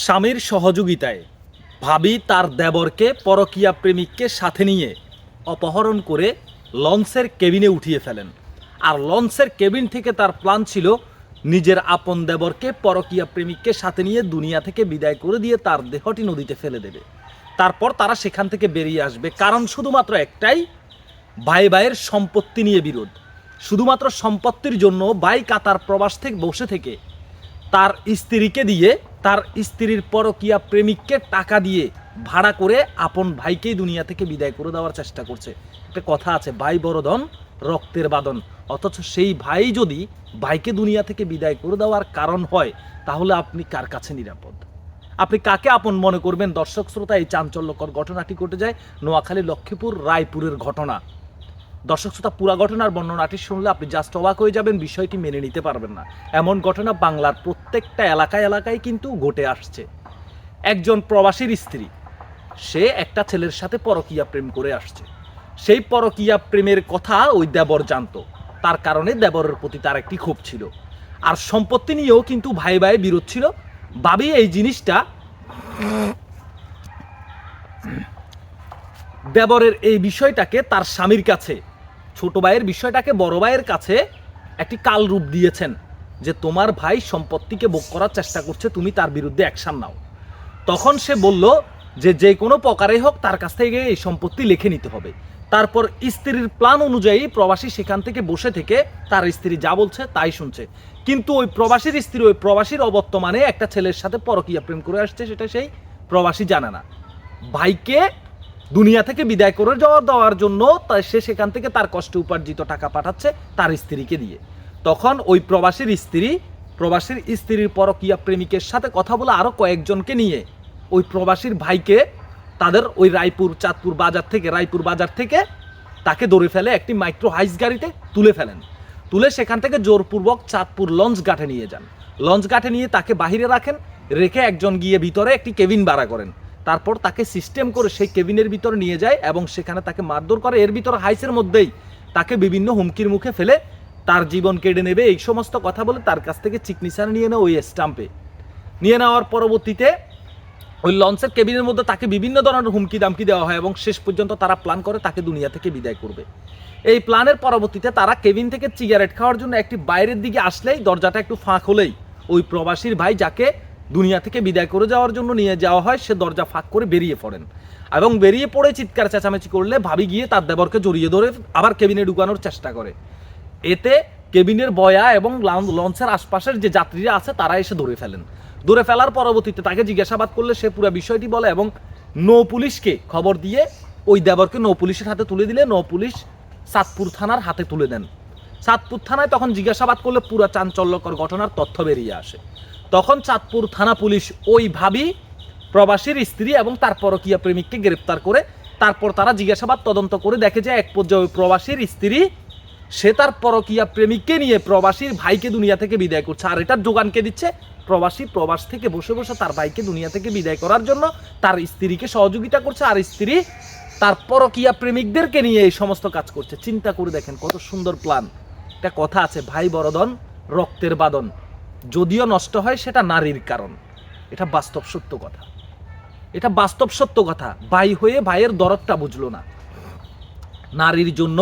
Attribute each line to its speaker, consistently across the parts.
Speaker 1: স্বামীর সহযোগিতায় ভাবি তার দেবরকে পরকীয়া প্রেমিককে সাথে নিয়ে অপহরণ করে লঞ্চের কেবিনে উঠিয়ে ফেলেন। আর লঞ্চের কেবিন থেকে তার প্ল্যান ছিল নিজের আপন দেবরকে পরকীয়া প্রেমিককে সাথে নিয়ে দুনিয়া থেকে বিদায় করে দিয়ে তার দেহটি নদীতে ফেলে দেবে। তারপর তারা সেখান থেকে বেরিয়ে আসবে, কারণ শুধুমাত্র একটাই, ভাই ভাইয়ের সম্পত্তি নিয়ে বিরোধ। শুধুমাত্র সম্পত্তির জন্য ভাই কাতার প্রবাস থেকে বসে থেকে তার স্ত্রীকে দিয়ে, তার স্ত্রীর পরকীয়া প্রেমিককে টাকা দিয়ে ভাড়া করে আপন ভাইকেই দুনিয়া থেকে বিদায় করে দেওয়ার চেষ্টা করছে। একটা কথা আছে, ভাই বড় ধন রক্তের বাঁধন। অথচ সেই ভাই যদি ভাইকে দুনিয়া থেকে বিদায় করে দেওয়ার কারণ হয়, তাহলে আপনি কার কাছে নিরাপদ? আপনি কাকে আপন মনে করবেন? দর্শক শ্রোতা, এই চাঞ্চল্যকর ঘটনাটি ঘটে যায় নোয়াখালী লক্ষ্মীপুর রায়পুরের ঘটনা। দর্শক শ্রোতা, পুরা ঘটনার বর্ণনাটি শুনলে আপনি জাস্ট অবাক হয়ে যাবেন, বিষয়টি মেনে নিতে পারবেন না। এমন ঘটনা বাংলার প্রত্যেকটা এলাকায় এলাকায় কিন্তু ঘটে আসছে। একজন প্রবাসীর স্ত্রী, সে একটা ছেলের সাথে পরকীয়া প্রেম করে আসছে। সেই পরকীয়া প্রেমের কথা ওই দেবর জানতো, তার কারণে দেবরের প্রতি তার একটি ক্ষোভ ছিল। আর সম্পত্তি নিয়েও কিন্তু ভাই ভাই বিরোধ ছিল। ভাবি এই জিনিসটা, দেবরের এই বিষয়টাকে তার স্বামীর কাছে, ছোট ভাইয়ের বিষয়টাকে বড় ভাইয়ের কাছে একটি কাল রূপ দিয়েছেন যে তোমার ভাই সম্পত্তিকে ভোগ করার চেষ্টা করছে, তুমি তার বিরুদ্ধে অ্যাকশন নাও। তখন সে বলল যে যে কোনো প্রকারেই হোক তার কাছ থেকে এই সম্পত্তি লিখে নিতে হবে। তারপর স্ত্রীর প্ল্যান অনুযায়ী প্রবাসী সেখান থেকে বসে থেকে তার স্ত্রী যা বলছে তাই শুনছে। কিন্তু ওই প্রবাসীর স্ত্রী ওই প্রবাসীর অবর্তমানে একটা ছেলের সাথে পরকীয়া প্রেম করে আসছে, সেটা সেই প্রবাসী জানে না। ভাইকে দুনিয়া থেকে বিদায় করে দেওয়ার জন্য সে সেখান থেকে তার কষ্টে উপার্জিত টাকা পাঠাচ্ছে তার স্ত্রীকে দিয়ে। তখন ওই প্রবাসীর স্ত্রীর পরকীয়া প্রেমিকের সাথে কথা বলে আরো কয়েকজনকে নিয়ে ওই প্রবাসীর ভাইকে তাদের ওই রায়পুর বাজার থেকে তাকে ধরে ফেলে, একটি মাইক্রো হাইস গাড়িতে তুলে ফেলেন। তুলে সেখান থেকে জোরপূর্বক চাঁদপুর লঞ্চ ঘাটে নিয়ে যান। লঞ্চ ঘাটে নিয়ে তাকে বাহিরে রাখেন, রেখে একজন গিয়ে ভিতরে একটি কেবিন ভাড়া করেন। তারপর তাকে সিস্টেম করে সেই কেবিনের ভিতরে নিয়ে যায় এবং সেখানে তাকে মারধর করে। এর ভিতরে হাইসের মধ্যেই তাকে বিভিন্ন হুমকির মুখে ফেলে তার জীবন কেড়ে নেবে, এই সমস্ত কথা বলে তার কাছ থেকে চিকনিশান নিয়ে নেয় ওই স্টাম্পে। নিয়ে নেওয়ার পরবর্তীতে ওই লঞ্চের কেবিনের মধ্যে তাকে বিভিন্ন ধরনের হুমকি দামকি দেওয়া হয় এবং শেষ পর্যন্ত তারা প্ল্যান করে তাকে দুনিয়া থেকে বিদায় করবে। এই প্ল্যানের পরবর্তীতে তারা কেবিন থেকে সিগারেট খাওয়ার জন্য একটি বাইরের দিকে আসলেই, দরজাটা একটু ফাঁক হলেই ওই প্রবাসীর ভাই যাকে দুনিয়া থেকে বিদায় করে যাওয়ার জন্য নিয়ে যাওয়া হয়, সে দরজা ফাঁক করে বেরিয়ে পড়েন এবং বেরিয়ে পড়ে চিৎকার চেঁচামেচি করলে ভাবি গিয়ে তার দেবরকে জড়িয়ে ধরে আবার কেবিনে ঢুকানোর চেষ্টা করে। এতে কেবিনের বয়া এবং লঞ্চের আশপাশের যে যাত্রীরা আছে তারা এসে ধরে ফেলেন। ধরে ফেলার পরবর্তীতে তাকে জিজ্ঞাসাবাদ করলে সে পুরো বিষয়টি বলে এবং নৌ পুলিশকে খবর দিয়ে ওই দেবরকে নৌ পুলিশের হাতে তুলে দিলে নৌ পুলিশ চাঁদপুর থানার হাতে তুলে দেন। চাঁদপুর থানায় তখন জিজ্ঞাসাবাদ করলে পুরো চাঞ্চল্যকর ঘটনার তথ্য বেরিয়ে আসে। তখন চাঁদপুর থানা পুলিশ ওই ভাবি, প্রবাসীর স্ত্রী এবং তার পরকীয়া প্রেমিককে গ্রেপ্তার করে তারপর তারা জিজ্ঞাসাবাদ তদন্ত করে দেখে যে এক পর্যায়ে ওই প্রবাসীর স্ত্রী সে তার পরকীয়া প্রেমিককে নিয়ে প্রবাসীর ভাইকে দুনিয়া থেকে বিদায় করছে। আর এটার যোগানকে দিচ্ছে প্রবাসী, প্রবাস থেকে বসে বসে তার ভাইকে দুনিয়া থেকে বিদায় করার জন্য তার স্ত্রীকে সহযোগিতা করছে, আর স্ত্রী তার পরকীয়া প্রেমিকদেরকে নিয়ে এই সমস্ত কাজ করছে। চিন্তা করে দেখেন কত সুন্দর প্ল্যান। একটা কথা আছে, ভাই বড়ধন রক্তের বাঁধন, যদিও নষ্ট হয় সেটা নারীর কারণ। এটা বাস্তব সত্য কথা, এটা বাস্তব সত্য কথা। ভাই হয়ে ভাইয়ের দরদটা বুঝলো না, নারীর জন্য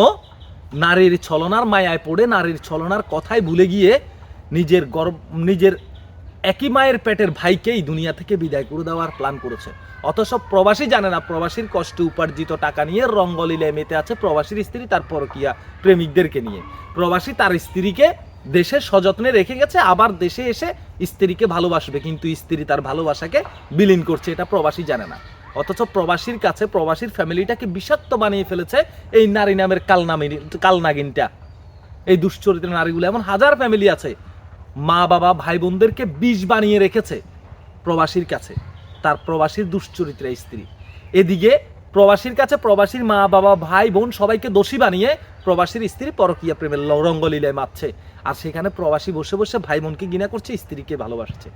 Speaker 1: নারীর ছলনার মায়ায় পড়ে নারীর ছলনার কথাই ভুলে গিয়ে নিজের একই মায়ের পেটের ভাইকেই দুনিয়া থেকে বিদায় করে দেওয়ার প্ল্যান করেছে। অথচ প্রবাসী জানে না, প্রবাসীর কষ্টে উপার্জিত টাকা নিয়ে রঙ্গলীলায় মেতে আছে প্রবাসীর স্ত্রী তার পরকীয়া প্রেমিকদেরকে নিয়ে। প্রবাসী তার স্ত্রীকে দেশে সযত্নে রেখে গেছে, আবার দেশে এসে স্ত্রীকে ভালোবাসবে, কিন্তু স্ত্রী তার ভালোবাসাকে বিলীন করছে, এটা প্রবাসী জানে না। অথচ প্রবাসীর কাছে প্রবাসীর ফ্যামিলিটাকে বিষাক্ত বানিয়ে ফেলেছে এই নারী নামের কালনাগিনটা। এই দুশ্চরিত্র নারীগুলো, এমন হাজার ফ্যামিলি আছে মা বাবা ভাই বোনদেরকে বিষ বানিয়ে রেখেছে প্রবাসীর কাছে তার প্রবাসীর দুশ্চরিত্রা স্ত্রী। এদিকে প্রবাসীর কাছে প্রবাসীর মা বাবা ভাই বোন সবাইকে দোষী বানিয়ে প্রবাসীর স্ত্রী পরকীয়া প্রেমের রঙ্গলীলায় মাতছে, আর সেখানে প্রবাসী বসে বসে ভাই বোনকে ঘৃণা করছে, স্ত্রীকে ভালোবাসছে।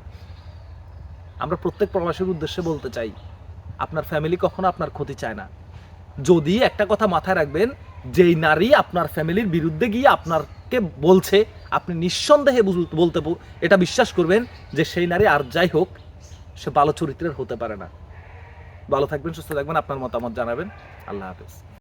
Speaker 1: আমরা প্রত্যেক প্রবাসীর উদ্দেশ্যে বলতে চাই, আপনার ফ্যামিলি কখনো আপনার ক্ষতি চায় না। যদি একটা কথা মাথায় রাখবেন, যেই নারী আপনার ফ্যামিলির বিরুদ্ধে গিয়ে আপনাকে বলছে, আপনি নিঃসন্দেহে বলতে এটা বিশ্বাস করবেন যে সেই নারী আর যাই হোক সে ভালো চরিত্রের হতে পারে না। ভালো থাকবেন, সুস্থ থাকবেন, আপনার মতামত জানাবেন। আল্লাহ হাফেজ।